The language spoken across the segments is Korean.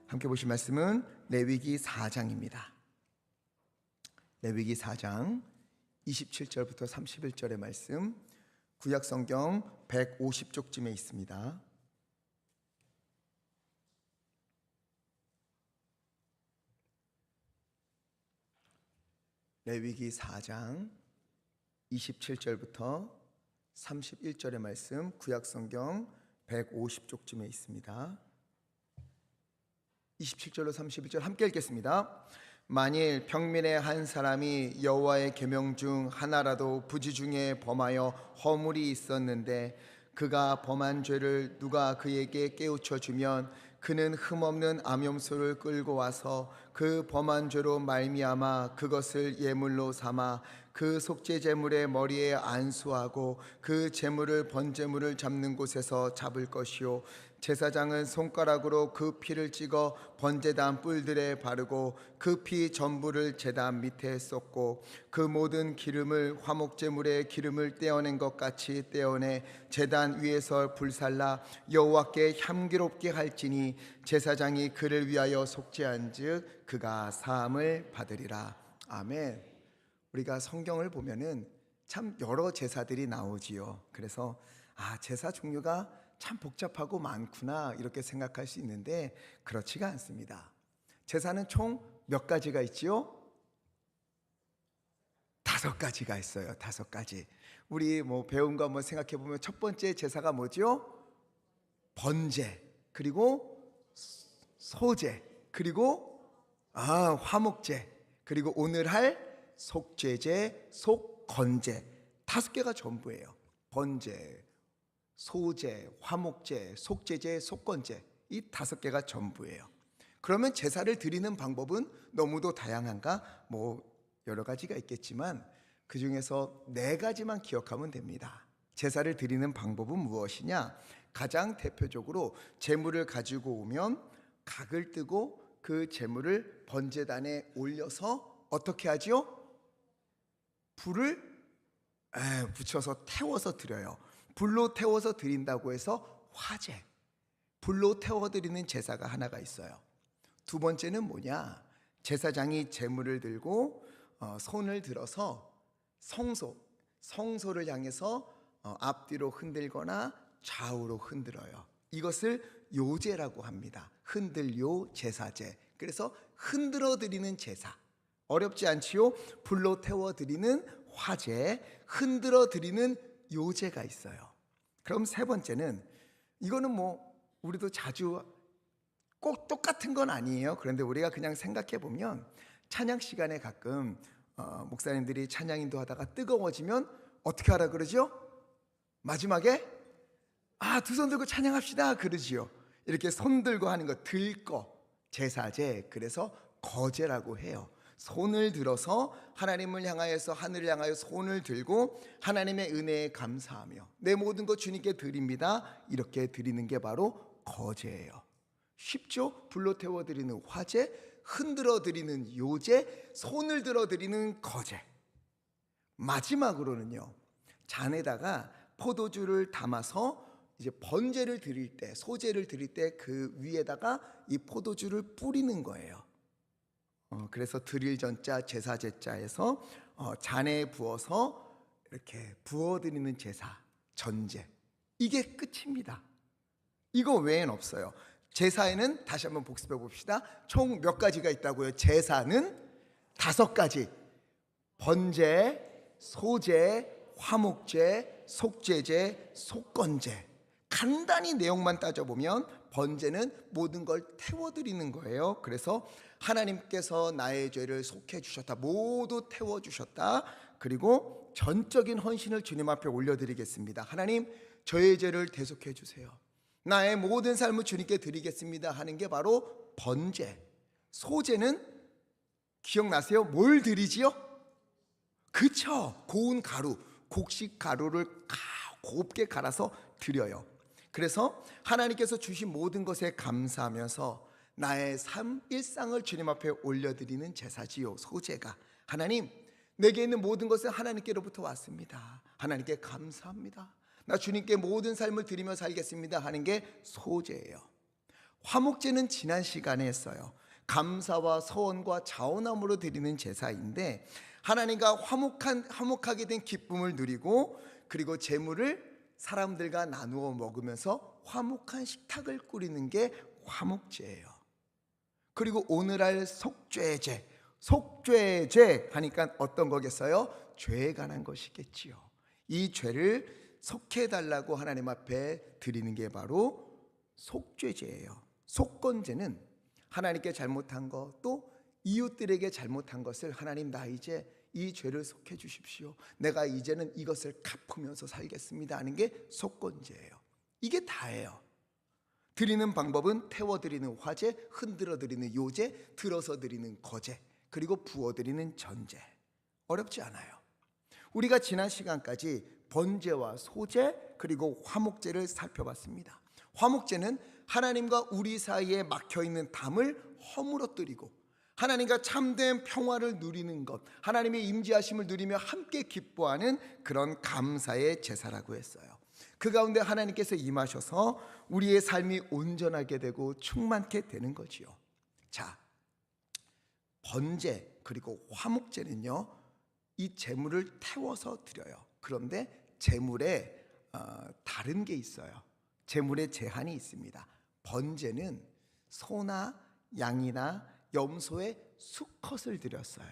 함께 보실 말씀은 레위기 4장입니다. 레위기 4장 27절부터 31절의 말씀, 구약성경 150쪽쯤에 있습니다. 레위기 4장 27절부터 31절의 말씀, 구약성경 150쪽쯤에 있습니다. 27절로 31절 함께 읽겠습니다. 만일 평민의 한 사람이 여호와의 계명 중 하나라도 부지 중에 범하여 허물이 있었는데 그가 범한 죄를 누가 그에게 깨우쳐 주면 그는 흠없는 암염소를 끌고 와서 그 범한 죄로 말미암아 그것을 예물로 삼아 그 속죄 제물의 머리에 안수하고 그 제물을 번제물을 잡는 곳에서 잡을 것이요, 제사장은 손가락으로 그 피를 찍어 번제단 뿔들에 바르고 그 피 전부를 제단 밑에 쏟고 그 모든 기름을 화목제물에 기름을 떼어낸 것 같이 떼어내 제단 위에서 불살라 여호와께 향기롭게 할지니 제사장이 그를 위하여 속죄한즉 그가 사함을 받으리라. 아멘. 우리가 성경을 보면은 참 여러 제사들이 나오지요. 그래서 제사 종류가 참 복잡하고 많구나 이렇게 생각할 수 있는데 그렇지가 않습니다. 제사는 총 몇 가지가 있지요? 5가지가 있어요. 5가지. 우리 배운 거 한번 생각해 보면 첫 번째 제사가 뭐죠? 번제, 그리고 소제, 그리고 화목제, 그리고 오늘 할 속죄제, 속건제. 5개가 전부예요. 번제, 소제, 화목제, 속죄제, 속건제, 이 5개가 전부예요. 그러면 제사를 드리는 방법은 너무도 다양한가? 여러 가지가 있겠지만 그 중에서 4가지만 기억하면 됩니다. 제사를 드리는 방법은 무엇이냐? 가장 대표적으로 제물을 가지고 오면 각을 뜨고 그 제물을 번제단에 올려서 어떻게 하지요? 불을 붙여서 태워서 드려요. 불로 태워서 드린다고 해서 화제, 불로 태워드리는 제사가 하나가 있어요. 두 번째는 뭐냐? 제사장이 제물을 들고 손을 들어서 성소를 향해서 앞뒤로 흔들거나 좌우로 흔들어요. 이것을 요제라고 합니다. 흔들요 제사제. 그래서 흔들어 드리는 제사. 어렵지 않지요? 불로 태워 드리는 화제, 흔들어 드리는 요제가 있어요. 그럼 세 번째는, 이거는 우리도 자주 꼭 똑같은 건 아니에요. 그런데 우리가 그냥 생각해 보면 찬양 시간에 가끔 목사님들이 찬양 인도하다가 뜨거워지면 어떻게 하라 그러죠? 마지막에 두 손 들고 찬양합시다 그러지요. 이렇게 손 들고 하는 거 들거 제사제, 그래서 거제라고 해요. 손을 들어서 하나님을 향하여서, 하늘을 향하여 손을 들고 하나님의 은혜에 감사하며 내 모든 것 주님께 드립니다, 이렇게 드리는 게 바로 거제예요. 쉽죠? 불로 태워 드리는 화제, 흔들어 드리는 요제, 손을 들어 드리는 거제. 마지막으로는요, 잔에다가 포도주를 담아서 이제 번제를 드릴 때, 소제를 드릴 때 그 위에다가 이 포도주를 뿌리는 거예요. 그래서 드릴 전자, 제사 제자에서 잔에 부어서 이렇게 부어드리는 제사, 전제. 이게 끝입니다. 이거 외엔 없어요. 제사에는 다시 한번 복습해 봅시다. 총 몇 가지가 있다고요? 제사는 5가지. 번제, 소제, 화목제, 속죄제, 속건제. 간단히 내용만 따져보면 번제는 모든 걸 태워드리는 거예요. 그래서 하나님께서 나의 죄를 속해 주셨다, 모두 태워주셨다. 그리고 전적인 헌신을 주님 앞에 올려드리겠습니다. 하나님, 저의 죄를 대속해 주세요, 나의 모든 삶을 주님께 드리겠습니다 하는 게 바로 번제. 소제는 기억나세요? 뭘 드리지요? 그쵸, 고운 가루, 곡식 가루를 곱게 갈아서 드려요. 그래서 하나님께서 주신 모든 것에 감사하면서 나의 삶, 일상을 주님 앞에 올려드리는 제사지요, 소제가. 하나님, 내게 있는 모든 것은 하나님께로부터 왔습니다, 하나님께 감사합니다, 나 주님께 모든 삶을 드리며 살겠습니다 하는 게 소제예요. 화목제는 지난 시간에 했어요. 감사와 서원과 자원함으로 드리는 제사인데 하나님과 화목하게 된 기쁨을 누리고 그리고 제물을 사람들과 나누어 먹으면서 화목한 식탁을 꾸리는 게 화목제예요. 그리고 오늘 할 속죄제 하니까 어떤 거겠어요? 죄에 관한 것이겠지요. 이 죄를 속해달라고 하나님 앞에 드리는 게 바로 속죄제예요. 속건제는 하나님께 잘못한 것, 또 이웃들에게 잘못한 것을 하나님, 나 이제 이 죄를 속해 주십시오. 내가 이제는 이것을 갚으면서 살겠습니다 하는 게 속건제예요. 이게 다예요. 드리는 방법은 태워 드리는 화제, 흔들어 드리는 요제, 들어서 드리는 거제, 그리고 부어 드리는 전제. 어렵지 않아요. 우리가 지난 시간까지 번제와 소제 그리고 화목제를 살펴봤습니다. 화목제는 하나님과 우리 사이에 막혀있는 담을 허물어뜨리고 하나님과 참된 평화를 누리는 것, 하나님의 임재하심을 누리며 함께 기뻐하는 그런 감사의 제사라고 했어요. 그 가운데 하나님께서 임하셔서 우리의 삶이 온전하게 되고 충만케 되는 거지요. 자, 번제 그리고 화목제는요, 이 제물을 태워서 드려요. 그런데 제물에 다른 게 있어요. 제물에 제한이 있습니다. 번제는 소나 양이나 염소의 수컷을 드렸어요.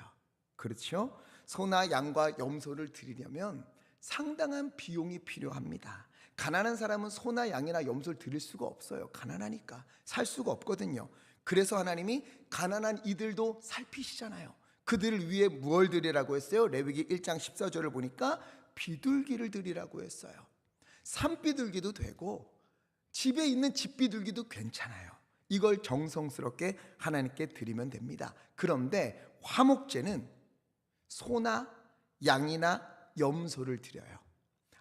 그렇죠? 소나 양과 염소를 드리려면 상당한 비용이 필요합니다. 가난한 사람은 소나 양이나 염소를 드릴 수가 없어요. 가난하니까 살 수가 없거든요. 그래서 하나님이 가난한 이들도 살피시잖아요. 그들을 위해 무엇을 드리라고 했어요? 레위기 1장 14절을 보니까 비둘기를 드리라고 했어요. 산비둘기도 되고 집에 있는 집비둘기도 괜찮아요. 이걸 정성스럽게 하나님께 드리면 됩니다. 그런데 화목제는 소나 양이나 염소를 드려요.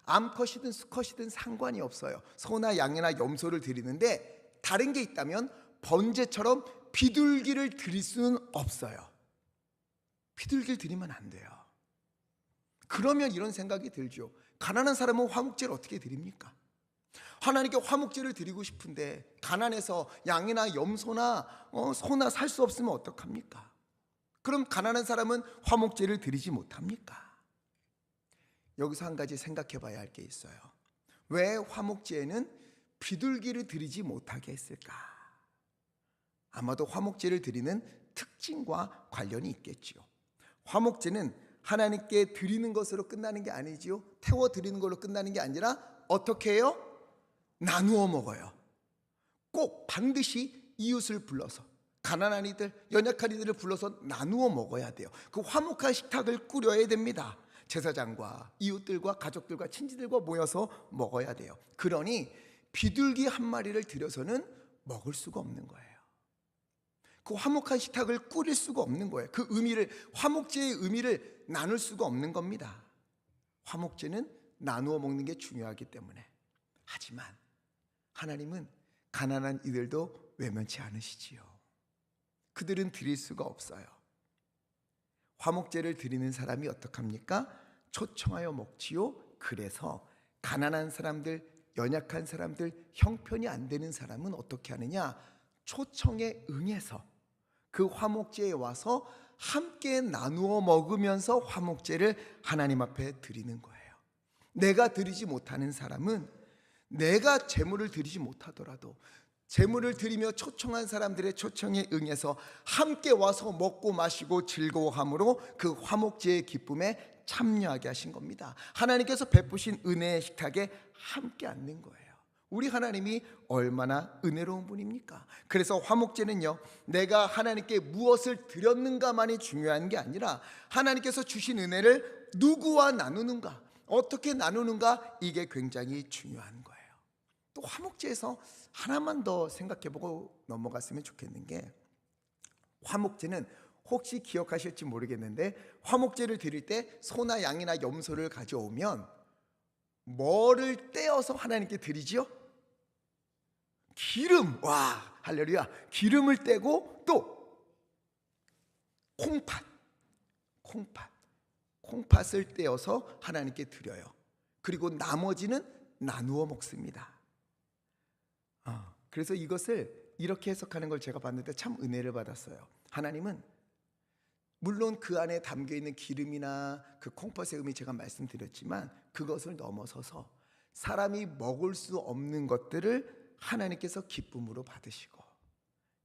암컷이든 수컷이든 상관이 없어요. 소나 양이나 염소를 드리는데 다른 게 있다면 번제처럼 비둘기를 드릴 수는 없어요. 비둘기를 드리면 안 돼요. 그러면 이런 생각이 들죠. 가난한 사람은 화목제를 어떻게 드립니까? 하나님께 화목제를 드리고 싶은데 가난해서 양이나 염소나 소나 살 수 없으면 어떡합니까? 그럼 가난한 사람은 화목제를 드리지 못합니까? 여기서 한 가지 생각해 봐야 할 게 있어요. 왜 화목제에는 비둘기를 드리지 못하게 했을까? 아마도 화목제를 드리는 특징과 관련이 있겠지요. 화목제는 하나님께 드리는 것으로 끝나는 게 아니지요. 태워 드리는 걸로 끝나는 게 아니라 어떻게 해요? 나누어 먹어요. 꼭 반드시 이웃을 불러서, 가난한 이들, 연약한 이들을 불러서 나누어 먹어야 돼요. 그 화목한 식탁을 꾸려야 됩니다. 제사장과 이웃들과 가족들과 친지들과 모여서 먹어야 돼요. 그러니 비둘기 한 마리를 들여서는 먹을 수가 없는 거예요. 그 화목한 식탁을 꾸릴 수가 없는 거예요. 그 의미를, 화목제의 의미를 나눌 수가 없는 겁니다. 화목제는 나누어 먹는 게 중요하기 때문에. 하지만 하나님은 가난한 이들도 외면치 않으시지요. 그들은 드릴 수가 없어요. 화목제를 드리는 사람이 어떡합니까? 초청하여 먹지요. 그래서 가난한 사람들, 연약한 사람들, 형편이 안 되는 사람은 어떻게 하느냐? 초청에 응해서 그 화목제에 와서 함께 나누어 먹으면서 화목제를 하나님 앞에 드리는 거예요. 내가 드리지 못하는 사람은, 내가 제물을 드리지 못하더라도 제물을 드리며 초청한 사람들의 초청에 응해서 함께 와서 먹고 마시고 즐거워함으로 그 화목제의 기쁨에 참여하게 하신 겁니다. 하나님께서 베푸신 은혜의 식탁에 함께 앉는 거예요. 우리 하나님이 얼마나 은혜로운 분입니까? 그래서 화목제는요, 내가 하나님께 무엇을 드렸는가만이 중요한 게 아니라 하나님께서 주신 은혜를 누구와 나누는가, 어떻게 나누는가, 이게 굉장히 중요한 거예요. 또 화목제에서 하나만 더 생각해보고 넘어갔으면 좋겠는 게, 화목제는 혹시 기억하실지 모르겠는데 화목제를 드릴 때 소나 양이나 염소를 가져오면 뭐를 떼어서 하나님께 드리지요? 기름, 와 할렐루야, 기름을 떼고 또 콩팥을 떼어서 하나님께 드려요. 그리고 나머지는 나누어 먹습니다. 그래서 이것을 이렇게 해석하는 걸 제가 봤는데 참 은혜를 받았어요. 하나님은 물론 그 안에 담겨있는 기름이나 그 콩팥의 의미 제가 말씀드렸지만 그것을 넘어서서 사람이 먹을 수 없는 것들을 하나님께서 기쁨으로 받으시고,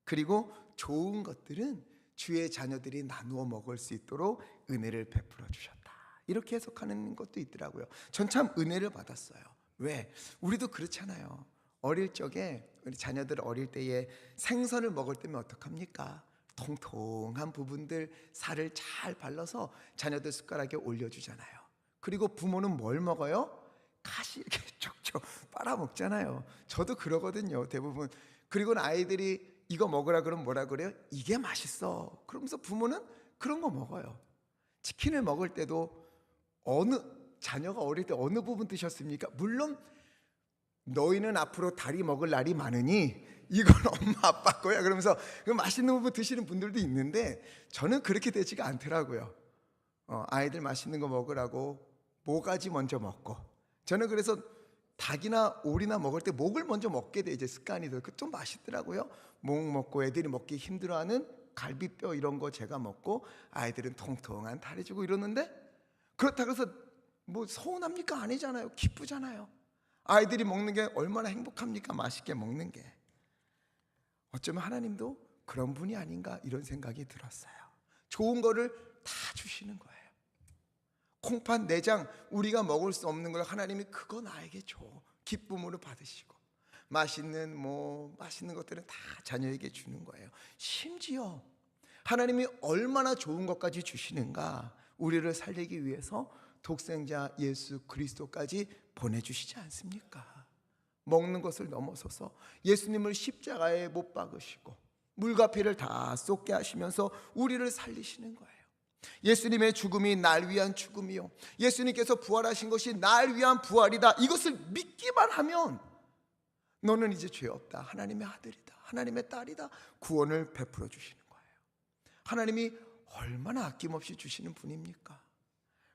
그리고 좋은 것들은 주의 자녀들이 나누어 먹을 수 있도록 은혜를 베풀어 주셨다. 이렇게 해석하는 것도 있더라고요. 전 참 은혜를 받았어요. 왜? 우리도 그렇잖아요. 어릴 적에 우리 자녀들 어릴 때에 생선을 먹을 때면 어떡합니까? 통통한 부분들 살을 잘 발라서 자녀들 숟가락에 올려주잖아요. 그리고 부모는 뭘 먹어요? 가시 이렇게 촉촉 빨아먹잖아요. 저도 그러거든요, 대부분. 그리고는 아이들이 이거 먹으라 그러면 뭐라 그래요? 이게 맛있어. 그러면서 부모는 그런 거 먹어요. 치킨을 먹을 때도 자녀가 어릴 때 어느 부분 드셨습니까? 물론 너희는 앞으로 다리 먹을 날이 많으니 이건 엄마 아빠 거야 그러면서 그 맛있는 부분 드시는 분들도 있는데, 저는 그렇게 되지가 않더라고요. 아이들 맛있는 거 먹으라고 모가지 먼저 먹고, 저는 그래서 닭이나 오리나 먹을 때 목을 먼저 먹게 돼, 이제 습관이 돼서 좀 맛있더라고요. 목 먹고 애들이 먹기 힘들어하는 갈비뼈 이런 거 제가 먹고 아이들은 통통한 다리 주고 이러는데, 그렇다고 해서 뭐 서운합니까? 아니잖아요. 기쁘잖아요. 아이들이 먹는 게 얼마나 행복합니까? 맛있게 먹는 게. 어쩌면 하나님도 그런 분이 아닌가 이런 생각이 들었어요. 좋은 거를 다 주시는 거예요. 콩팥, 내장, 우리가 먹을 수 없는 걸 하나님이 그거 나에게 줘. 기쁨으로 받으시고, 맛있는 것들은 다 자녀에게 주는 거예요. 심지어 하나님이 얼마나 좋은 것까지 주시는가, 우리를 살리기 위해서 독생자 예수 그리스도까지 보내주시지 않습니까? 먹는 것을 넘어서서 예수님을 십자가에 못 박으시고 물과 피를 다 쏟게 하시면서 우리를 살리시는 거예요. 예수님의 죽음이 날 위한 죽음이요, 예수님께서 부활하신 것이 날 위한 부활이다. 이것을 믿기만 하면 너는 이제 죄 없다, 하나님의 아들이다, 하나님의 딸이다, 구원을 베풀어 주시는 거예요. 하나님이 얼마나 아낌없이 주시는 분입니까?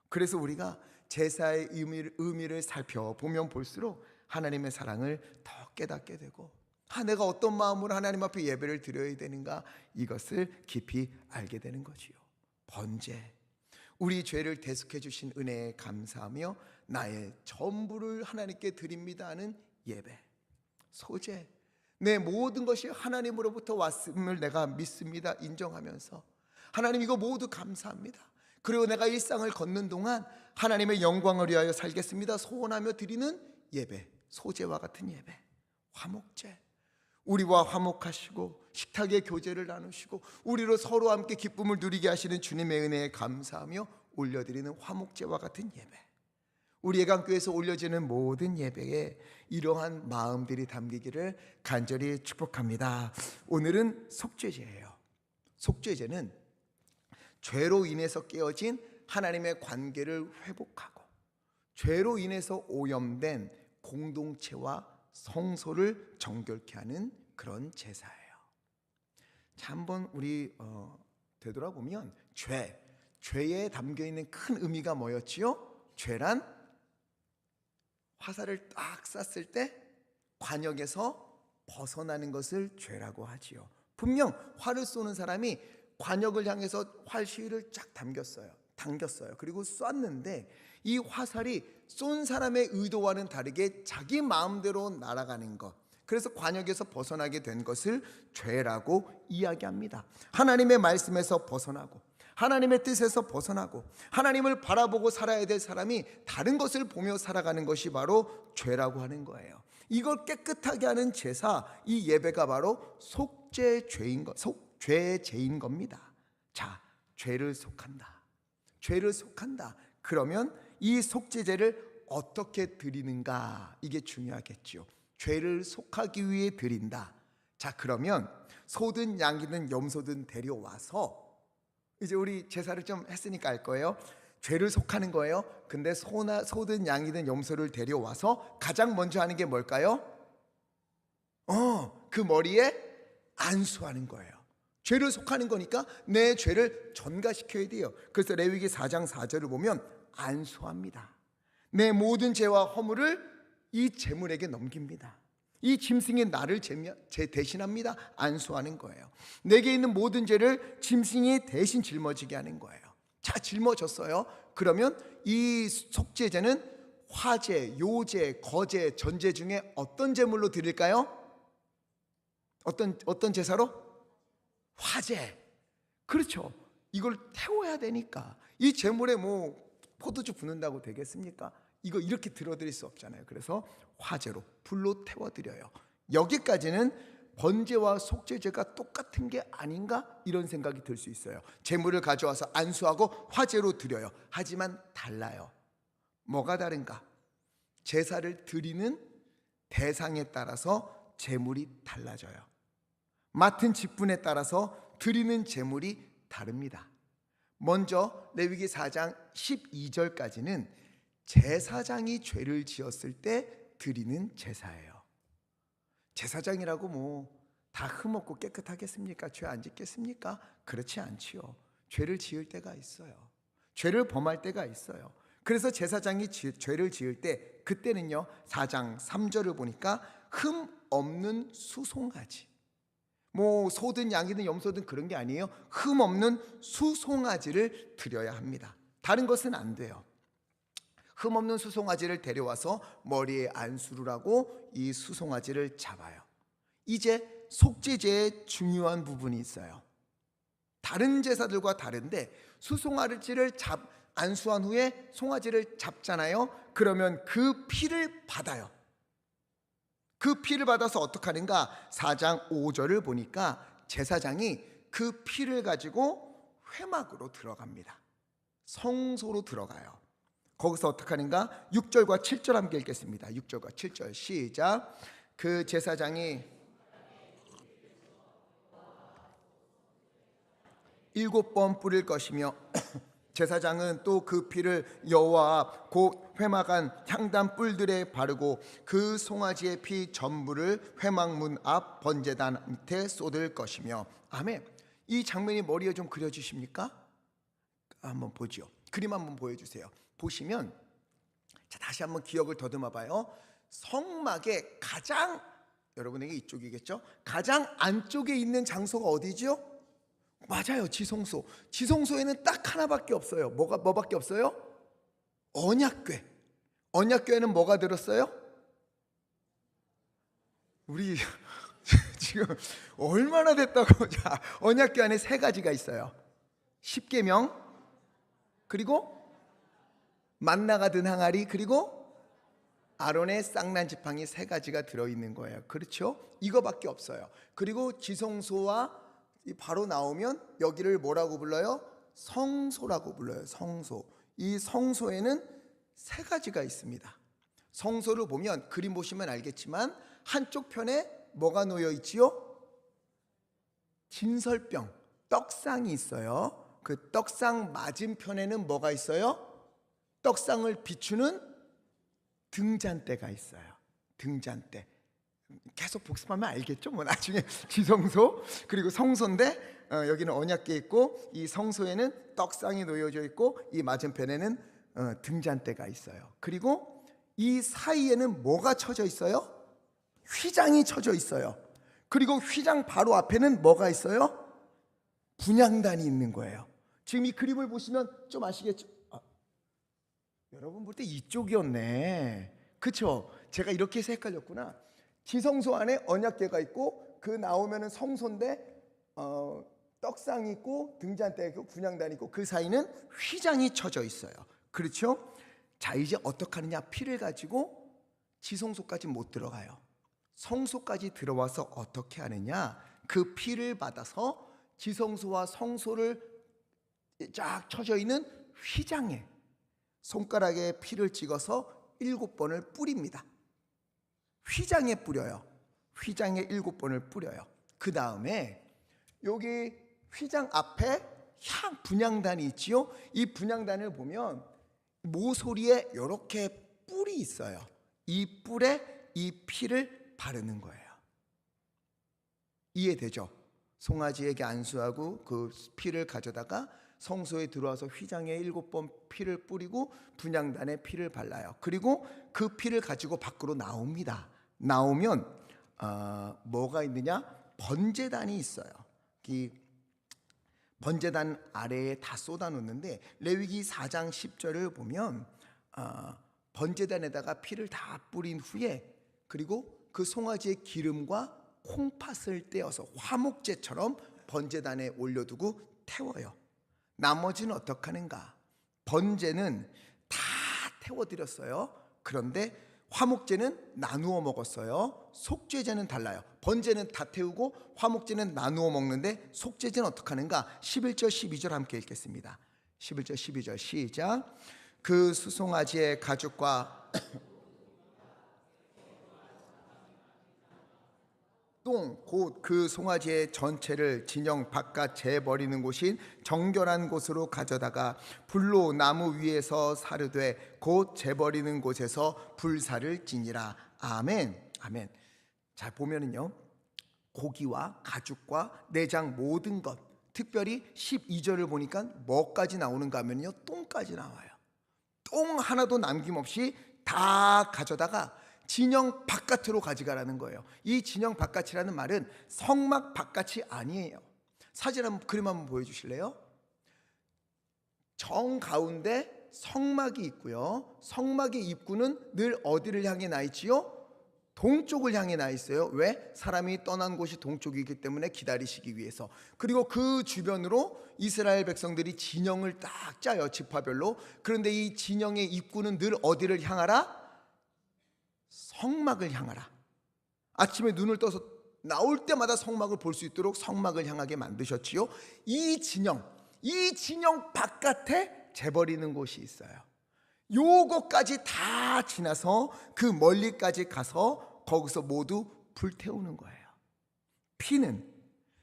그래서 우리가 제사의 의미를 살펴보면 볼수록 하나님의 사랑을 더 깨닫게 되고, 내가 어떤 마음으로 하나님 앞에 예배를 드려야 되는가, 이것을 깊이 알게 되는 거지요. 번제, 우리 죄를 대속해 주신 은혜에 감사하며 나의 전부를 하나님께 드립니다 하는 예배. 소제, 내 모든 것이 하나님으로부터 왔음을 내가 믿습니다 인정하면서, 하나님 이거 모두 감사합니다, 그리고 내가 일상을 걷는 동안 하나님의 영광을 위하여 살겠습니다 소원하며 드리는 예배, 소제와 같은 예배. 화목제, 우리와 화목하시고 식탁의 교제를 나누시고 우리로 서로 함께 기쁨을 누리게 하시는 주님의 은혜에 감사하며 올려드리는 화목제와 같은 예배. 우리 예강교회에서 올려지는 모든 예배에 이러한 마음들이 담기기를 간절히 축복합니다. 오늘은 속죄제예요. 속죄제는 죄로 인해서 깨어진 하나님의 관계를 회복하고 죄로 인해서 오염된 공동체와 성소를 정결케 하는 그런 제사예요. 자, 한번 우리 되돌아보면 죄에 담겨있는 큰 의미가 뭐였지요? 죄란 화살을 딱 쐈을 때 관역에서 벗어나는 것을 죄라고 하지요. 분명 활을 쏘는 사람이 관역을 향해서 활시위를 쫙 당겼어요. 그리고 쐈는데 이 화살이 쏜 사람의 의도와는 다르게 자기 마음대로 날아가는 것, 그래서 관역에서 벗어나게 된 것을 죄라고 이야기합니다. 하나님의 말씀에서 벗어나고 하나님의 뜻에서 벗어나고 하나님을 바라보고 살아야 될 사람이 다른 것을 보며 살아가는 것이 바로 죄라고 하는 거예요. 이걸 깨끗하게 하는 제사, 이 예배가 바로 속죄제인 겁니다. 자, 죄를 속한다. 그러면 이 속죄제를 어떻게 드리는가, 이게 중요하겠죠. 죄를 속하기 위해 드린다. 자, 그러면 소든 양이든 염소든 데려와서, 이제 우리 제사를 좀 했으니까 알 거예요. 죄를 속하는 거예요. 근데 소든 양이든 염소를 데려와서 가장 먼저 하는 게 뭘까요? 그 머리에 안수하는 거예요. 죄를 속하는 거니까 내 죄를 전가시켜야 돼요. 그래서 레위기 4장 4절을 보면 안수합니다. 내 모든 죄와 허물을 이 제물에게 넘깁니다. 이 짐승이 나를 대신합니다. 안수하는 거예요. 내게 있는 모든 죄를 짐승이 대신 짊어지게 하는 거예요. 자, 짊어졌어요. 그러면 이 속죄제는 화제, 요제, 거제, 전제 중에 어떤 제물로 드릴까요? 어떤 제사로? 화제. 그렇죠. 이걸 태워야 되니까. 이 제물에 뭐 포도주 붓는다고 되겠습니까? 이거 이렇게 들어드릴 수 없잖아요. 그래서 화제로 불로 태워드려요. 여기까지는 번제와 속죄제가 똑같은 게 아닌가 이런 생각이 들 수 있어요. 제물을 가져와서 안수하고 화제로 드려요. 하지만 달라요. 뭐가 다른가? 제사를 드리는 대상에 따라서 제물이 달라져요. 맡은 직분에 따라서 드리는 제물이 다릅니다. 먼저 레위기 4장 12절까지는 제사장이 죄를 지었을 때 드리는 제사예요. 제사장이라고 뭐 다 흠없고 깨끗하겠습니까? 죄 안 짓겠습니까? 그렇지 않지요. 죄를 지을 때가 있어요. 죄를 범할 때가 있어요. 그래서 제사장이 죄를 지을 때 그때는요 4장 3절을 보니까 흠 없는 수송아지, 뭐 소든 양이든 염소든 그런 게 아니에요. 흠 없는 수송아지를 드려야 합니다. 다른 것은 안 돼요. 흠 없는 수송아지를 데려와서 머리에 안수를 하고 이 수송아지를 잡아요. 이제 속죄제의 중요한 부분이 있어요. 다른 제사들과 다른데 수송아지를 안수한 후에 송아지를 잡잖아요. 그러면 그 피를 받아요. 그 피를 받아서 어떻게 하는가? 4장 5절을 보니까 제사장이 그 피를 가지고 회막으로 들어갑니다. 성소로 들어가요. 거기서 어떻게 하는가? 6절과 7절 함께 읽겠습니다. 6절과 7절 시작. 그 제사장이 7번 뿌릴 것이며 제사장은 또 그 피를 여호와 앞 곧 회막 안 향단 뿔들에 바르고 그 송아지의 피 전부를 회막문 앞 번제단 밑에 쏟을 것이며. 아멘. 이 장면이 머리에 좀 그려지십니까? 한번 보죠. 그림 한번 보여주세요. 보시면 자, 다시 한번 기억을 더듬어 봐요. 성막의 가장, 여러분에게 이쪽이겠죠? 가장 안쪽에 있는 장소가 어디죠? 맞아요. 지성소. 지성소에는 딱 하나밖에 없어요. 뭐밖에 없어요? 언약궤. 언약궤에는 뭐가 들었어요? 우리 지금 얼마나 됐다고. 자, 언약궤 안에 3가지가 있어요. 십계명, 그리고 만나가 든 항아리, 그리고 아론의 쌍난 지팡이 3가지가 들어있는 거예요. 그렇죠? 이거밖에 없어요. 그리고 지성소와 바로 나오면 여기를 뭐라고 불러요? 성소라고 불러요. 성소. 이 성소에는 3가지가 있습니다. 성소를 보면 그림 보시면 알겠지만 한쪽 편에 뭐가 놓여 있지요? 진설병, 떡상이 있어요. 그 떡상 맞은편에는 뭐가 있어요? 떡상을 비추는 등잔대가 있어요. 등잔대. 계속 복습하면 알겠죠? 뭐 나중에 지성소, 그리고 성소인데 여기는 언약궤 있고 이 성소에는 떡상이 놓여져 있고 이 맞은편에는 등잔대가 있어요. 그리고 이 사이에는 뭐가 쳐져 있어요? 휘장이 쳐져 있어요. 그리고 휘장 바로 앞에는 뭐가 있어요? 분향단이 있는 거예요. 지금 이 그림을 보시면 좀 아시겠죠? 여러분 볼 때 이쪽이었네. 그쵸? 제가 이렇게 해서 헷갈렸구나. 지성소 안에 언약궤가 있고 그 나오면은 성소인데 떡상이 있고 등잔대가 있고 분향단이 있고 그 사이는 휘장이 쳐져 있어요. 그렇죠? 자, 이제 어떻게 하느냐? 피를 가지고 지성소까지 못 들어가요. 성소까지 들어와서 어떻게 하느냐? 그 피를 받아서 지성소와 성소를 쫙 쳐져 있는 휘장에 손가락에 피를 찍어서 7번을 뿌립니다. 휘장에 뿌려요. 휘장에 7번을 뿌려요. 그 다음에 여기 휘장 앞에 분향단이 있지요. 이 분향단을 보면 모서리에 이렇게 뿔이 있어요. 이 뿔에 이 피를 바르는 거예요. 이해되죠? 송아지에게 안수하고 그 피를 가져다가 성소에 들어와서 휘장에 7번 피를 뿌리고 분향단에 피를 발라요. 그리고 그 피를 가지고 밖으로 나옵니다. 나오면 뭐가 있느냐? 번제단이 있어요. 이 번제단 아래에 다 쏟아놓는데 레위기 4장 10절을 보면 번제단에다가 피를 다 뿌린 후에 그리고 그 송아지의 기름과 콩팥을 떼어서 화목제처럼 번제단에 올려두고 태워요. 나머지는 어떻게 하는가? 번제는 다 태워드렸어요. 그런데 화목제는 나누어 먹었어요. 속죄제는 달라요. 번제는 다 태우고 화목제는 나누어 먹는데 속죄제는 어떻게 하는가? 11절 12절 함께 읽겠습니다. 11절 12절 시작. 그 수송아지의 가죽과 똥 곧 그 송아지의 전체를 진영 바깥 재버리는 곳인 정결한 곳으로 가져다가 불로 나무 위에서 사르되 곧 재버리는 곳에서 불사를 지니라. 아멘. 아멘. 자, 보면은요, 고기와 가죽과 내장 모든 것, 특별히 12절을 보니까 뭐까지 나오는가 하면요, 똥까지 나와요. 똥 하나도 남김없이 다 가져다가 진영 바깥으로 가져가라는 거예요. 이 진영 바깥이라는 말은 성막 바깥이 아니에요. 사진 한번, 그림 한번 보여주실래요? 정 가운데 성막이 있고요. 성막의 입구는 늘 어디를 향해 나 있지요? 동쪽을 향해 나 있어요. 왜? 사람이 떠난 곳이 동쪽이기 때문에 기다리시기 위해서. 그리고 그 주변으로 이스라엘 백성들이 진영을 딱 짜요, 지파별로. 그런데 이 진영의 입구는 늘 어디를 향하라? 성막을 향하라. 아침에 눈을 떠서 나올 때마다 성막을 볼 수 있도록 성막을 향하게 만드셨지요. 이 진영 바깥에 재버리는 곳이 있어요. 요거까지 다 지나서 그 멀리까지 가서 거기서 모두 불태우는 거예요. 피는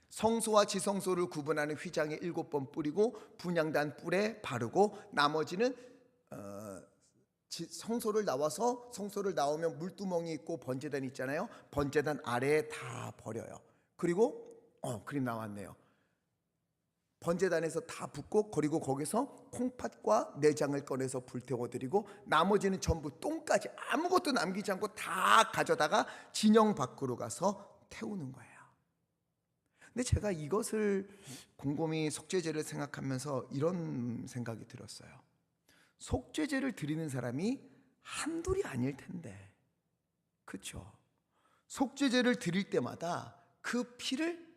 성소와 지성소를 구분하는 휘장에 7번 뿌리고 분향단 뿔에 바르고 나머지는 성소를 나오면 물두멍이 있고 번제단 있잖아요. 번제단 아래에 다 버려요. 그리고 그림 나왔네요. 번제단에서 다 붓고 그리고 거기서 콩팥과 내장을 꺼내서 불태워드리고 나머지는 전부 똥까지 아무것도 남기지 않고 다 가져다가 진영 밖으로 가서 태우는 거예요. 근데 제가 이것을 곰곰이 속죄제를 생각하면서 이런 생각이 들었어요. 속죄제를 드리는 사람이 한둘이 아닐 텐데, 그렇죠? 속죄제를 드릴 때마다 그 피를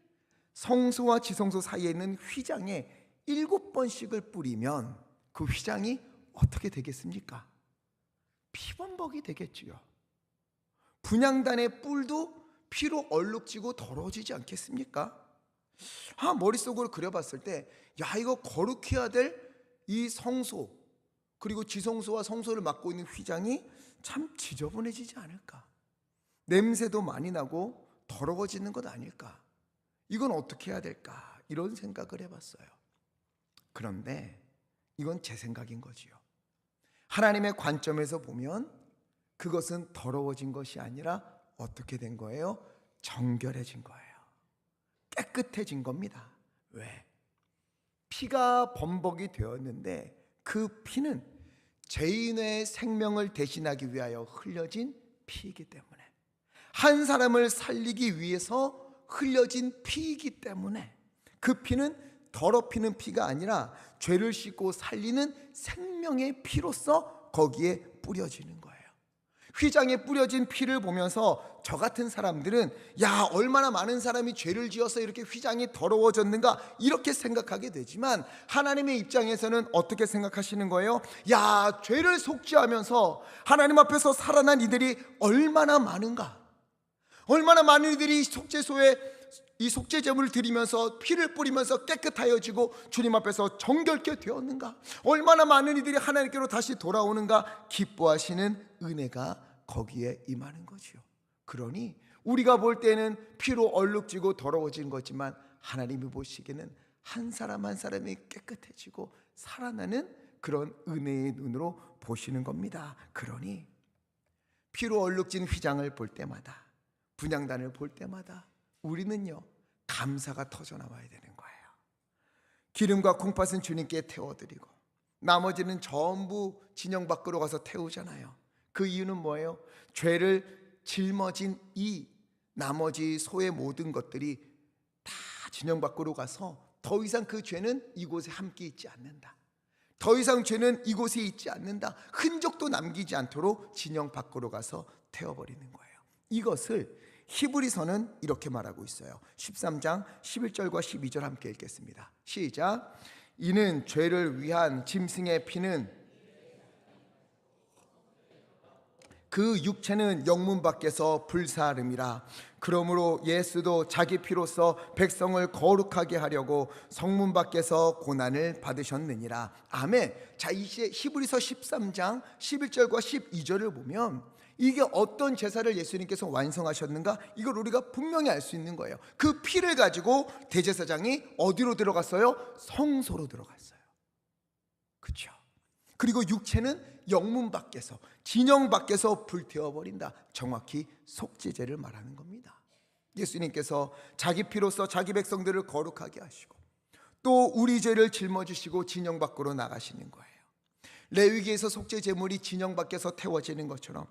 성소와 지성소 사이에 있는 휘장에 7번씩을 뿌리면 그 휘장이 어떻게 되겠습니까? 피범벅이 되겠지요. 분향단의 뿔도 피로 얼룩지고 더러워지지 않겠습니까? 머릿속으로 그려봤을 때, 야, 이거 거룩해야 될 이 성소 그리고 지성소와 성소를 맡고 있는 휘장이 참 지저분해지지 않을까? 냄새도 많이 나고 더러워지는 것 아닐까? 이건 어떻게 해야 될까? 이런 생각을 해봤어요. 그런데 이건 제 생각인 거지요. 하나님의 관점에서 보면 그것은 더러워진 것이 아니라 어떻게 된 거예요? 정결해진 거예요. 깨끗해진 겁니다. 왜? 피가 범벅이 되었는데 그 피는 죄인의 생명을 대신하기 위하여 흘려진 피이기 때문에, 한 사람을 살리기 위해서 흘려진 피이기 때문에 그 피는 더럽히는 피가 아니라 죄를 씻고 살리는 생명의 피로서 거기에 뿌려지는 거예요. 휘장에 뿌려진 피를 보면서 저 같은 사람들은 야, 얼마나 많은 사람이 죄를 지어서 이렇게 휘장이 더러워졌는가 이렇게 생각하게 되지만 하나님의 입장에서는 어떻게 생각하시는 거예요? 야, 죄를 속죄하면서 하나님 앞에서 살아난 이들이 얼마나 많은가, 얼마나 많은 이들이 속죄소에 이 속죄제물을 드리면서 피를 뿌리면서 깨끗하여지고 주님 앞에서 정결케 되었는가, 얼마나 많은 이들이 하나님께로 다시 돌아오는가 기뻐하시는 은혜가 거기에 임하는 거지요. 그러니 우리가 볼 때는 피로 얼룩지고 더러워진 거지만 하나님이 보시기에는 한 사람 한 사람이 깨끗해지고 살아나는 그런 은혜의 눈으로 보시는 겁니다. 그러니 피로 얼룩진 휘장을 볼 때마다, 분향단을 볼 때마다 우리는요, 감사가 터져 나와야 되는 거예요. 기름과 콩팥은 주님께 태워드리고 나머지는 전부 진영 밖으로 가서 태우잖아요. 그 이유는 뭐예요? 죄를 짊어진 이 나머지 소의 모든 것들이 다 진영 밖으로 가서 더 이상 그 죄는 이곳에 함께 있지 않는다. 더 이상 죄는 이곳에 있지 않는다. 흔적도 남기지 않도록 진영 밖으로 가서 태워버리는 거예요. 이것을 히브리서는 이렇게 말하고 있어요. 13장 11절과 12절 함께 읽겠습니다. 시작. 이는 죄를 위한 짐승의 피는 그 육체는 영문 밖에서 불사름이라. 그러므로 예수도 자기 피로써 백성을 거룩하게 하려고 성문 밖에서 고난을 받으셨느니라. 아멘. 자, 이제 히브리서 13장 11절과 12절을 보면 이게 어떤 제사를 예수님께서 완성하셨는가, 이걸 우리가 분명히 알 수 있는 거예요. 그 피를 가지고 대제사장이 어디로 들어갔어요? 성소로 들어갔어요. 그렇죠? 그리고 육체는 영문 밖에서, 진영 밖에서 불태워버린다. 정확히 속죄제를 말하는 겁니다. 예수님께서 자기 피로써 자기 백성들을 거룩하게 하시고 또 우리 죄를 짊어지시고 진영 밖으로 나가시는 거예요. 레위기에서 속죄 제물이 진영 밖에서 태워지는 것처럼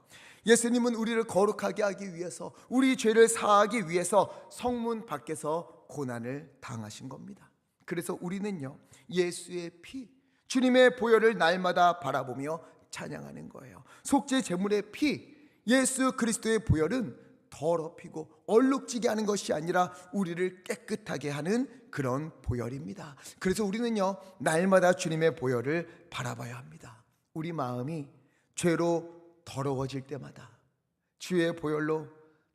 예수님은 우리를 거룩하게 하기 위해서, 우리 죄를 사하기 위해서 성문 밖에서 고난을 당하신 겁니다. 그래서 우리는요, 예수의 피, 주님의 보혈을 날마다 바라보며 찬양하는 거예요. 속죄 제물의 피, 예수 그리스도의 보혈은 더럽히고 얼룩지게 하는 것이 아니라 우리를 깨끗하게 하는 그런 보혈입니다. 그래서 우리는요, 날마다 주님의 보혈을 바라봐야 합니다. 우리 마음이 죄로 더러워질 때마다 주의 보혈로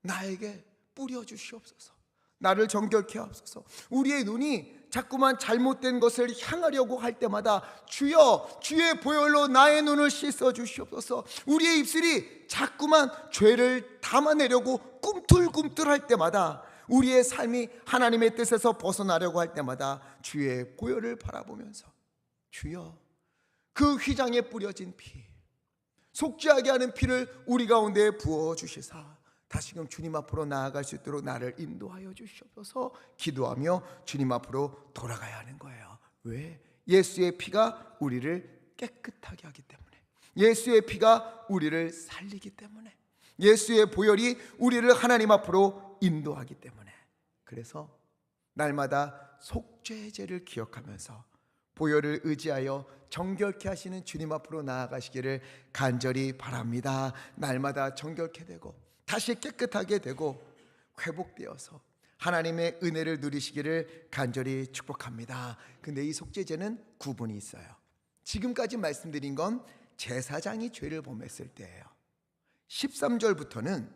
나에게 뿌려주시옵소서. 나를 정결케 하옵소서. 우리의 눈이 자꾸만 잘못된 것을 향하려고 할 때마다 주여, 주의 보혈로 나의 눈을 씻어 주시옵소서. 우리의 입술이 자꾸만 죄를 담아내려고 꿈틀꿈틀할 때마다, 우리의 삶이 하나님의 뜻에서 벗어나려고 할 때마다 주의 보혈을 바라보면서 주여, 그 휘장에 뿌려진 피, 속죄하게 하는 피를 우리 가운데 부어주시사 다시금 주님 앞으로 나아갈 수 있도록 나를 인도하여 주시옵소서 기도하며 주님 앞으로 돌아가야 하는 거예요. 왜? 예수의 피가 우리를 깨끗하게 하기 때문에, 예수의 피가 우리를 살리기 때문에, 예수의 보혈이 우리를 하나님 앞으로 인도하기 때문에. 그래서 날마다 속죄제를 기억하면서 보혈을 의지하여 정결케 하시는 주님 앞으로 나아가시기를 간절히 바랍니다. 날마다 정결케 되고 다시 깨끗하게 되고 회복되어서 하나님의 은혜를 누리시기를 간절히 축복합니다. 근데 이 속죄제는 구분이 있어요. 지금까지 말씀드린 건 제사장이 죄를 범했을 때예요. 13절부터는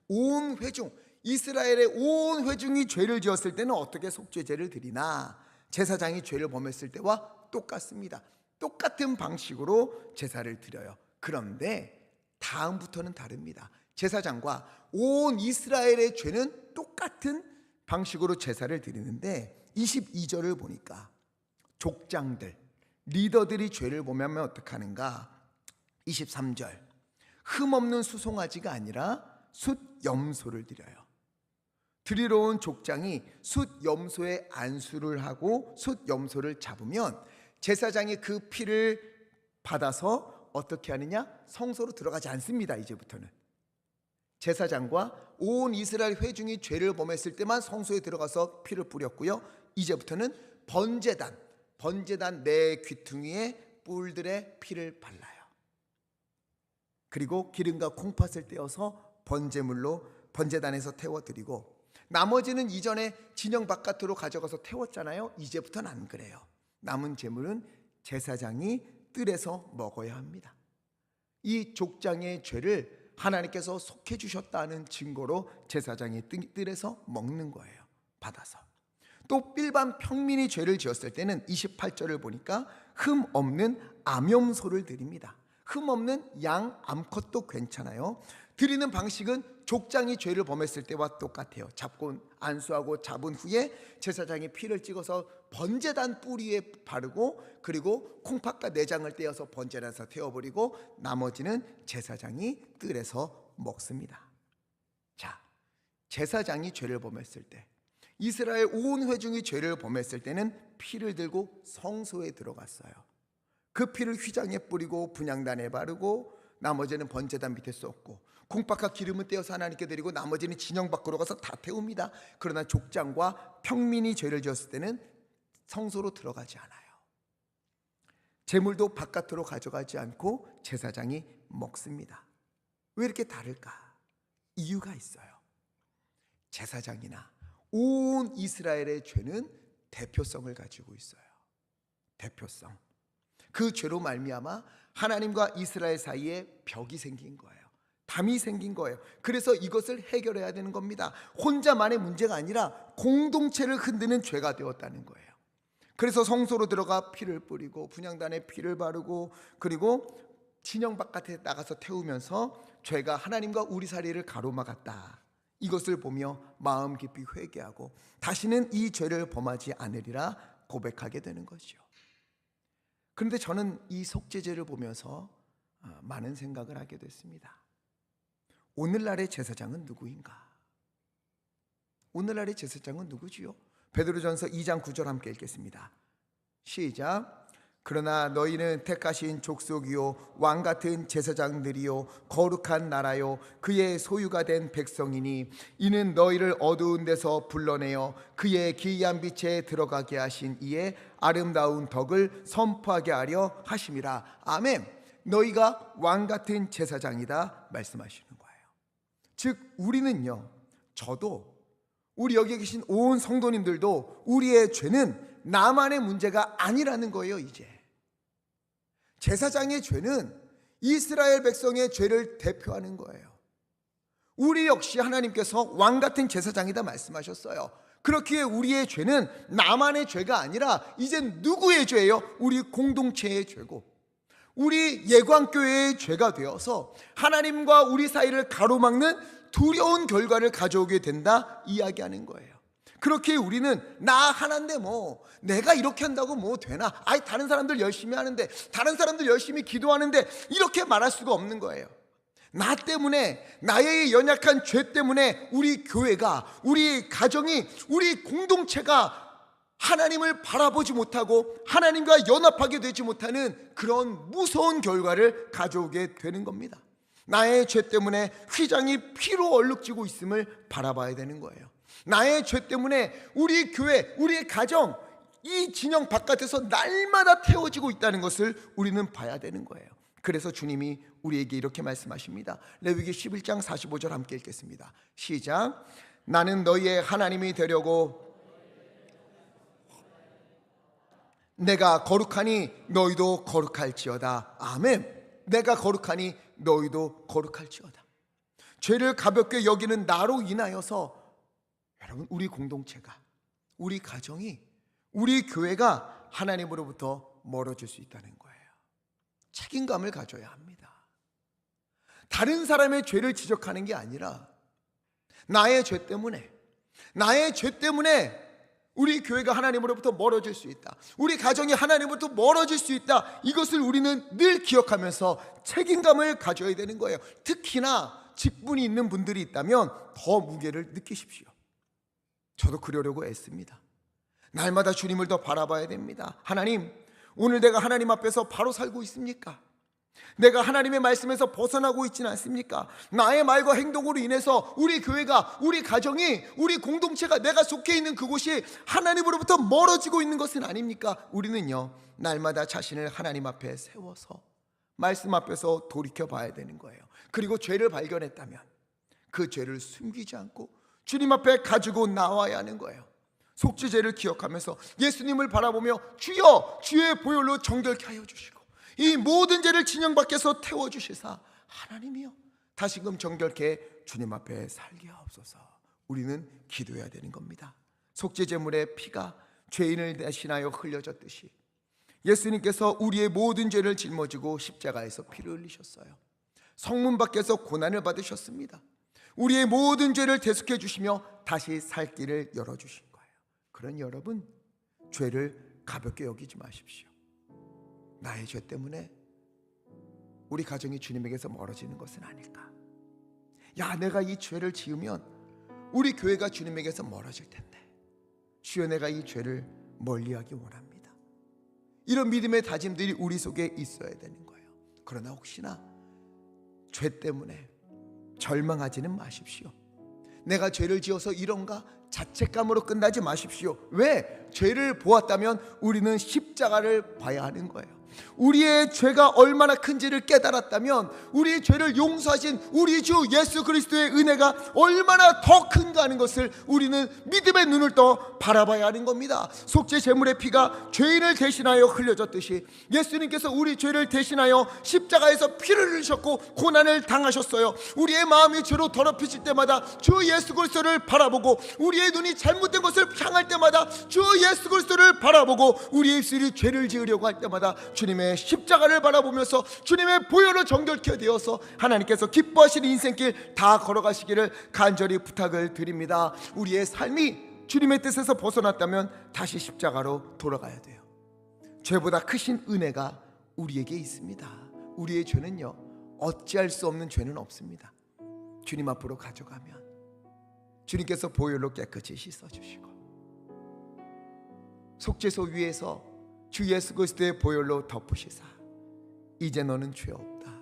온 회중, 이스라엘의 온 회중이 죄를 지었을 때는 어떻게 속죄제를 드리나, 제사장이 죄를 범했을 때와 똑같습니다. 똑같은 방식으로 제사를 드려요. 그런데 다음부터는 다릅니다. 제사장과 온 이스라엘의 죄는 똑같은 방식으로 제사를 드리는데 22절을 보니까 족장들, 리더들이 죄를 범하면 어떻게 하는가? 23절, 흠없는 수송아지가 아니라 숫염소를 드려요. 드리러 온 족장이 숫염소에 안수를 하고 숫염소를 잡으면 제사장이 그 피를 받아서 어떻게 하느냐? 성소로 들어가지 않습니다. 이제부터는 제사장과 온 이스라엘 회중이 죄를 범했을 때만 성소에 들어가서 피를 뿌렸고요. 이제부터는 번제단 내 귀퉁이에 뿔들의 피를 발라요. 그리고 기름과 콩팥을 떼어서 번제물로 번제단에서 태워드리고, 나머지는 이전에 진영 바깥으로 가져가서 태웠잖아요. 이제부터는 안 그래요. 남은 제물은 제사장이 뜰에서 먹어야 합니다. 이 족장의 죄를 하나님께서 속해 주셨다는 증거로 제사장이 뜰에서 먹는 거예요. 받아서. 또 일반 평민이 죄를 지었을 때는 28절을 보니까 흠 없는 암염소를 드립니다. 흠 없는 양 암컷도 괜찮아요. 드리는 방식은 족장이 죄를 범했을 때와 똑같아요. 잡고 안수하고 잡은 후에 제사장이 피를 찍어서 번제단 뿌리에 바르고, 그리고 콩팥과 내장을 떼어서 번제단에서 태워버리고, 나머지는 제사장이 뜰에서 먹습니다. 자, 제사장이 죄를 범했을 때, 이스라엘 온 회중이 죄를 범했을 때는 피를 들고 성소에 들어갔어요. 그 피를 휘장에 뿌리고 분향단에 바르고 나머지는 번제단 밑에 쏟고, 콩팥과 기름은 떼어서 하나님께 드리고 나머지는 진영 밖으로 가서 다 태웁니다. 그러나 족장과 평민이 죄를 지었을 때는 성소로 들어가지 않아요. 제물도 바깥으로 가져가지 않고 제사장이 먹습니다. 왜 이렇게 다를까? 이유가 있어요. 제사장이나 온 이스라엘의 죄는 대표성을 가지고 있어요. 대표성. 그 죄로 말미암아 하나님과 이스라엘 사이에 벽이 생긴 거예요. 담이 생긴 거예요. 그래서 이것을 해결해야 되는 겁니다. 혼자만의 문제가 아니라 공동체를 흔드는 죄가 되었다는 거예요. 그래서 성소로 들어가 피를 뿌리고 분향단에 피를 바르고 그리고 진영 바깥에 나가서 태우면서 죄가 하나님과 우리 사이를 가로막았다. 이것을 보며 마음 깊이 회개하고 다시는 이 죄를 범하지 않으리라 고백하게 되는 거죠. 그런데 저는 이 속죄제를 보면서 많은 생각을 하게 됐습니다. 오늘날의 제사장은 누구인가? 오늘날의 제사장은 누구지요? 베드로전서 2장 9절 함께 읽겠습니다. 시작. 그러나 너희는 택하신 족속이요 왕같은 제사장들이요 거룩한 나라요 그의 소유가 된 백성이니 이는 너희를 어두운 데서 불러내어 그의 기이한 빛에 들어가게 하신 이의 아름다운 덕을 선포하게 하려 하심이라. 아멘. 너희가 왕같은 제사장이다 말씀하시는 거예요. 즉 우리는요, 저도 우리 여기 계신 온 성도님들도 우리의 죄는 나만의 문제가 아니라는 거예요. 이제 제사장의 죄는 이스라엘 백성의 죄를 대표하는 거예요. 우리 역시 하나님께서 왕같은 제사장이다 말씀하셨어요. 그렇기에 우리의 죄는 나만의 죄가 아니라 이제 누구의 죄예요? 우리 공동체의 죄고 우리 예광교회의 죄가 되어서 하나님과 우리 사이를 가로막는 두려운 결과를 가져오게 된다 이야기하는 거예요. 그렇게 우리는 나 하나인데 뭐 내가 이렇게 한다고 뭐 되나? 아이 다른 사람들 열심히 하는데 다른 사람들 열심히 기도하는데 이렇게 말할 수가 없는 거예요. 나 때문에 나의 연약한 죄 때문에 우리 교회가 우리 가정이 우리 공동체가 하나님을 바라보지 못하고 하나님과 연합하게 되지 못하는 그런 무서운 결과를 가져오게 되는 겁니다. 나의 죄 때문에 휘장이 피로 얼룩지고 있음을 바라봐야 되는 거예요. 나의 죄 때문에 우리 교회, 우리의 가정, 이 진영 바깥에서 날마다 태워지고 있다는 것을 우리는 봐야 되는 거예요. 그래서 주님이 우리에게 이렇게 말씀하십니다. 레위기 11장 45절 함께 읽겠습니다. 시작. 나는 너희의 하나님이 되려고 내가 거룩하니 너희도 거룩할지어다. 아멘. 내가 거룩하니 너희도 거룩할지어다. 죄를 가볍게 여기는 나로 인하여서 여러분 우리 공동체가 우리 가정이 우리 교회가 하나님으로부터 멀어질 수 있다는 거예요. 책임감을 가져야 합니다. 다른 사람의 죄를 지적하는 게 아니라 나의 죄 때문에 우리 교회가 하나님으로부터 멀어질 수 있다. 우리 가정이 하나님으로부터 멀어질 수 있다. 이것을 우리는 늘 기억하면서 책임감을 가져야 되는 거예요. 특히나 직분이 있는 분들이 있다면 더 무게를 느끼십시오. 저도 그러려고 애씁니다. 날마다 주님을 더 바라봐야 됩니다. 하나님, 오늘 내가 하나님 앞에서 바로 살고 있습니까? 내가 하나님의 말씀에서 벗어나고 있지는 않습니까? 나의 말과 행동으로 인해서 우리 교회가, 우리 가정이, 우리 공동체가, 내가 속해 있는 그곳이 하나님으로부터 멀어지고 있는 것은 아닙니까? 우리는요, 날마다 자신을 하나님 앞에 세워서 말씀 앞에서 돌이켜 봐야 되는 거예요. 그리고 죄를 발견했다면 그 죄를 숨기지 않고 주님 앞에 가지고 나와야 하는 거예요. 속죄제를 기억하면서 예수님을 바라보며 주여, 주의 보혈로 정결케 하여 주시고 이 모든 죄를 진영 밖에서 태워주시사 하나님이여 다시금 정결케 주님 앞에 살게 하옵소서. 우리는 기도해야 되는 겁니다. 속죄제물의 피가 죄인을 대신하여 흘려졌듯이 예수님께서 우리의 모든 죄를 짊어지고 십자가에서 피를 흘리셨어요. 성문 밖에서 고난을 받으셨습니다. 우리의 모든 죄를 대속해 주시며 다시 살 길을 열어주신 거예요. 그런 여러분, 죄를 가볍게 여기지 마십시오. 나의 죄 때문에 우리 가정이 주님에게서 멀어지는 것은 아닐까? 야, 내가 이 죄를 지으면 우리 교회가 주님에게서 멀어질 텐데 주여, 내가 이 죄를 멀리하기 원합니다. 이런 믿음의 다짐들이 우리 속에 있어야 되는 거예요. 그러나 혹시나 죄 때문에 절망하지는 마십시오. 내가 죄를 지어서 이런가 자책감으로 끝나지 마십시오. 왜? 죄를 보았다면 우리는 십자가를 봐야 하는 거예요. 우리의 죄가 얼마나 큰지를 깨달았다면 우리의 죄를 용서하신 우리 주 예수 그리스도의 은혜가 얼마나 더 큰가 하는 것을 우리는 믿음의 눈을 떠 바라봐야 하는 겁니다. 속죄 제물의 피가 죄인을 대신하여 흘려졌듯이 예수님께서 우리 죄를 대신하여 십자가에서 피를 흘리셨고 고난을 당하셨어요. 우리의 마음이 죄로 더럽혀질 때마다 주 예수 그리스도를 바라보고 우리의 눈이 잘못된 것을 향할 때마다 주 예수 그리스도를 바라보고 우리의 입술이 죄를 지으려고 할 때마다 주님의 십자가를 바라보면서 주님의 보혈로 정결케 되어서 하나님께서 기뻐하시는 인생길 다 걸어가시기를 간절히 부탁을 드립니다. 우리의 삶이 주님의 뜻에서 벗어났다면 다시 십자가로 돌아가야 돼요. 죄보다 크신 은혜가 우리에게 있습니다. 우리의 죄는요, 어찌할 수 없는 죄는 없습니다. 주님 앞으로 가져가면 주님께서 보혈로 깨끗이 씻어주시고 속죄소 위에서 주 예수 그리스도의 보혈로 덮으시사 이제 너는 죄 없다.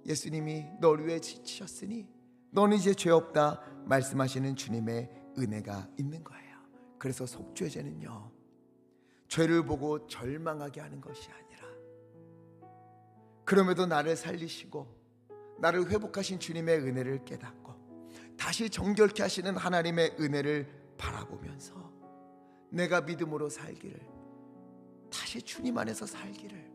예수님이 너를 위해 지치셨으니 너는 이제 죄 없다 말씀하시는 주님의 은혜가 있는 거예요. 그래서 속죄죄는요, 죄를 보고 절망하게 하는 것이 아니라 그럼에도 나를 살리시고 나를 회복하신 주님의 은혜를 깨닫고 다시 정결케 하시는 하나님의 은혜를 바라보면서 내가 믿음으로 살기를, 다시 주님 안에서 살기를,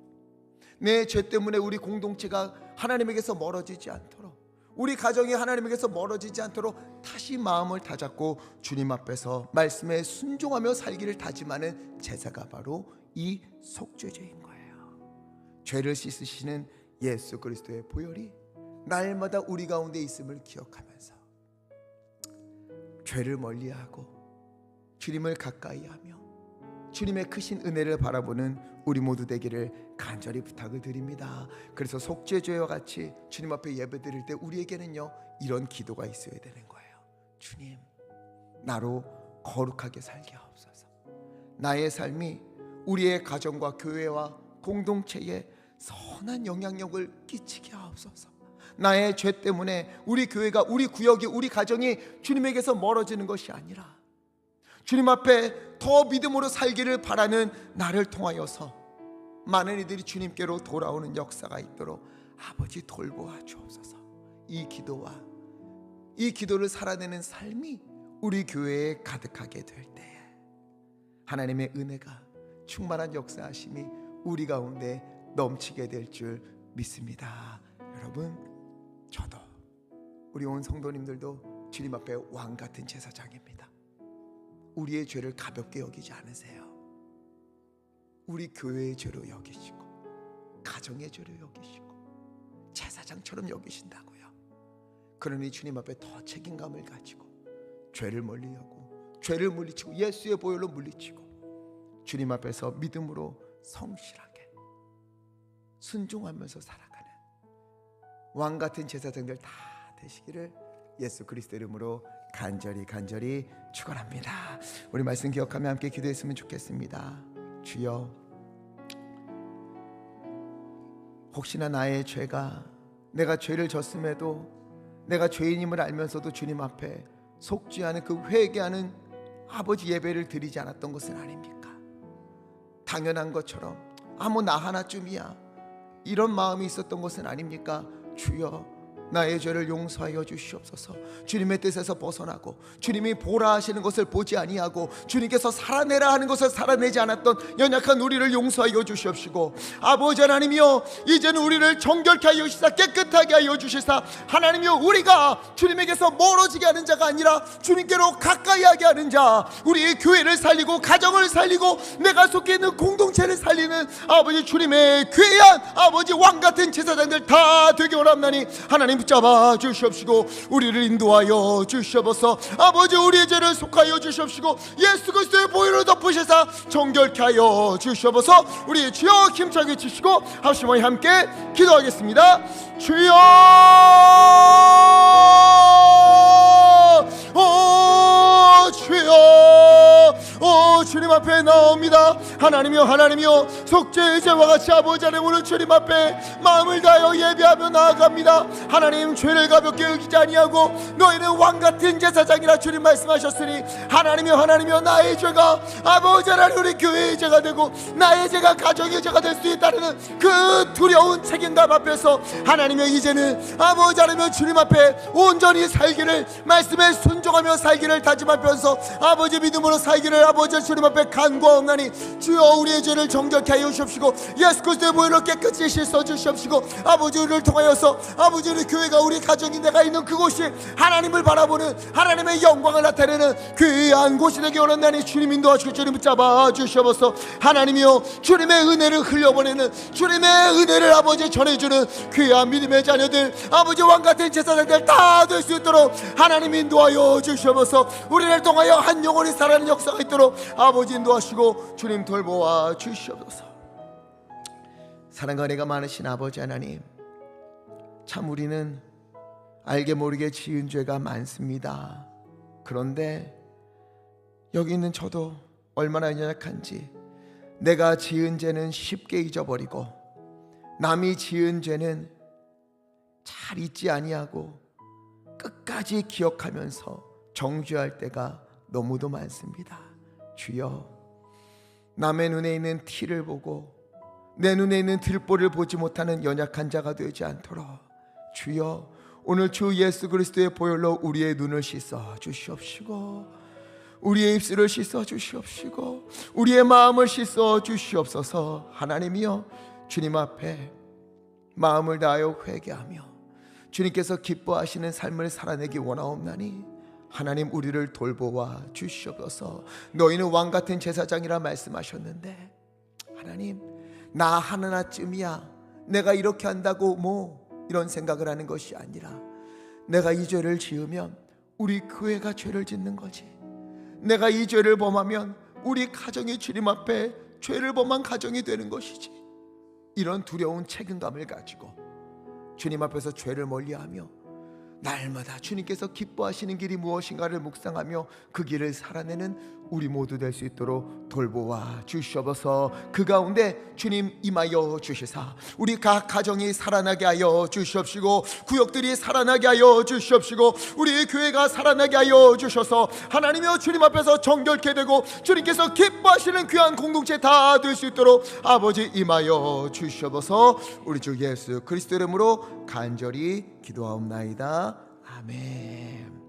내 죄 때문에 우리 공동체가 하나님에게서 멀어지지 않도록, 우리 가정이 하나님에게서 멀어지지 않도록 다시 마음을 다잡고 주님 앞에서 말씀에 순종하며 살기를 다짐하는 제사가 바로 이 속죄제인 거예요. 죄를 씻으시는 예수 그리스도의 보혈이 날마다 우리 가운데 있음을 기억하면서 죄를 멀리하고 주님을 가까이하며 주님의 크신 은혜를 바라보는 우리 모두 되기를 간절히 부탁을 드립니다. 그래서 속죄죄와 같이 주님 앞에 예배드릴 때 우리에게는요, 이런 기도가 있어야 되는 거예요. 주님, 나로 거룩하게 살게 하옵소서. 나의 삶이 우리의 가정과 교회와 공동체에 선한 영향력을 끼치게 하옵소서. 나의 죄 때문에 우리 교회가, 우리 구역이, 우리 가정이 주님에게서 멀어지는 것이 아니라 주님 앞에 더 믿음으로 살기를 바라는 나를 통하여서 많은 이들이 주님께로 돌아오는 역사가 있도록 아버지 돌보아 주옵소서. 이 기도를 살아내는 삶이 우리 교회에 가득하게 될 때에 하나님의 은혜가 충만한 역사하심이 우리 가운데 넘치게 될 줄 믿습니다. 여러분, 저도 우리 온 성도님들도 주님 앞에 왕 같은 제사장입니다. 우리의 죄를 가볍게 여기지 않으세요. 우리 교회의 죄로 여기시고 가정의 죄로 여기시고 제사장처럼 여기신다고요. 그러니 주님 앞에 더 책임감을 가지고 죄를 멀리하고 죄를 물리치고 예수의 보혈로 물리치고 주님 앞에서 믿음으로 성실하게 순종하면서 살아가는 왕 같은 제사장들 다 되시기를 예수 그리스도 이름으로 간절히 축원합니다. 우리 말씀 기억하며 함께 기도했으면 좋겠습니다. 주여, 혹시나 나의 죄가, 내가 죄를 졌음에도 내가 죄인임을 알면서도 주님 앞에 속죄하는 그 회개하는 아버지 예배를 드리지 않았던 것은 아닙니까? 당연한 것처럼 나 하나쯤이야 이런 마음이 있었던 것은 아닙니까? 주여, 나의 죄를 용서하여 주시옵소서. 주님의 뜻에서 벗어나고 주님이 보라 하시는 것을 보지 아니하고 주님께서 살아내라 하는 것을 살아내지 않았던 연약한 우리를 용서하여 주시옵시고, 아버지 하나님이여, 이제는 우리를 정결케 하여 주시사 깨끗하게 하여 주시사 하나님이여, 우리가 주님에게서 멀어지게 하는 자가 아니라 주님께로 가까이 하게 하는 자, 우리의 교회를 살리고 가정을 살리고 내가 속해 있는 공동체를 살리는 아버지 주님의 귀한 아버지 왕같은 제사장들 다 되게 원합나니 하나님 붙잡아 주시옵시고 우리를 인도하여 주시옵소서. 아버지, 우리의 죄를 속하여 주시옵시고 예수 그리스도의 보혈로 덮으시사 정결케 하여 주시옵소서. 우리 주여 힘차게 치시고 합심하여 함께 기도하겠습니다. 주여, 오 주여, 오 하나님이여 주님 앞에 나옵니다. 하나님이여 속죄의 제와 같이 아버지 하나님 오늘 주님 앞에 마음을 다하여 예배하며 나아갑니다. 하나님 죄를 가볍게 여기지 아니하고 너희는 왕같은 제사장이라 주님 말씀하셨으니 하나님이여 나의 죄가 아버지 하나님 우리 교회의 죄가 되고 나의 죄가 가정의 죄가 될 수 있다는 그 두려운 책임감 앞에서 하나님이여 이제는 아버지 하나님 주님 앞에 온전히 살기를 말씀에 순종하며 살기를 다짐하면서 아버지 믿음으로 살기를 아버지 주님 앞에 간구하옵나니 주여 우리의 죄를 정결케 하여 주옵시고 예수 그리스도의 보혈로 깨끗이 씻어 주시옵시고 아버지 우리를 통하여서 아버지 우리 교회가 우리 가정이 내가 있는 그곳이 하나님을 바라보는 하나님의 영광을 나타내는 귀한 곳이 되기 원한다니 주님 인도하시고 주님 붙잡아 주시옵소서. 하나님이여 주님의 은혜를 흘려보내는 주님의 은혜를 아버지 전해주는 귀한 믿음의 자녀들 아버지 왕같은 제사장들 다 될 수 있도록 하나님 인도하여 주시옵소서. 우리를 통하여 한 영혼이 살아나는 역사가 있도록 아버지 인도하시고 주님 돌보아 주시옵소서. 사랑과 은혜가 많으신 아버지 하나님, 참 우리는 알게 모르게 지은 죄가 많습니다. 그런데 여기 있는 저도 얼마나 연약한지 내가 지은 죄는 쉽게 잊어버리고 남이 지은 죄는 잘 잊지 아니하고 끝까지 기억하면서 정죄할 때가 너무도 많습니다. 주여, 남의 눈에 있는 티를 보고 내 눈에 있는 들보를 보지 못하는 연약한 자가 되지 않도록 주여 오늘 주 예수 그리스도의 보혈로 우리의 눈을 씻어 주시옵시고 우리의 입술을 씻어 주시옵시고 우리의 마음을 씻어 주시옵소서. 하나님이여 주님 앞에 마음을 다하여 회개하며 주님께서 기뻐하시는 삶을 살아내기 원하옵나니 하나님 우리를 돌보아 주시옵소서. 너희는 왕같은 제사장이라 말씀하셨는데 하나님 나 하나쯤이야 내가 이렇게 한다고 뭐 이런 생각을 하는 것이 아니라 내가 이 죄를 지으면 우리 교회가 죄를 짓는 거지, 내가 이 죄를 범하면 우리 가정이 주님 앞에 죄를 범한 가정이 되는 것이지, 이런 두려운 책임감을 가지고 주님 앞에서 죄를 멀리하며 날마다 주님께서 기뻐하시는 길이 무엇인가를 묵상하며 그 길을 살아내는 우리 모두 될 수 있도록 돌보아 주시옵소서. 그 가운데 주님 임하여 주시사 우리 각 가정이 살아나게 하여 주시옵시고 구역들이 살아나게 하여 주시옵시고 우리 교회가 살아나게 하여 주셔서 하나님이여 주님 앞에서 정결케 되고 주님께서 기뻐하시는 귀한 공동체 다 될 수 있도록 아버지 임하여 주시옵소서. 우리 주 예수 그리스도 이름으로 간절히 기도하옵나이다. 아멘.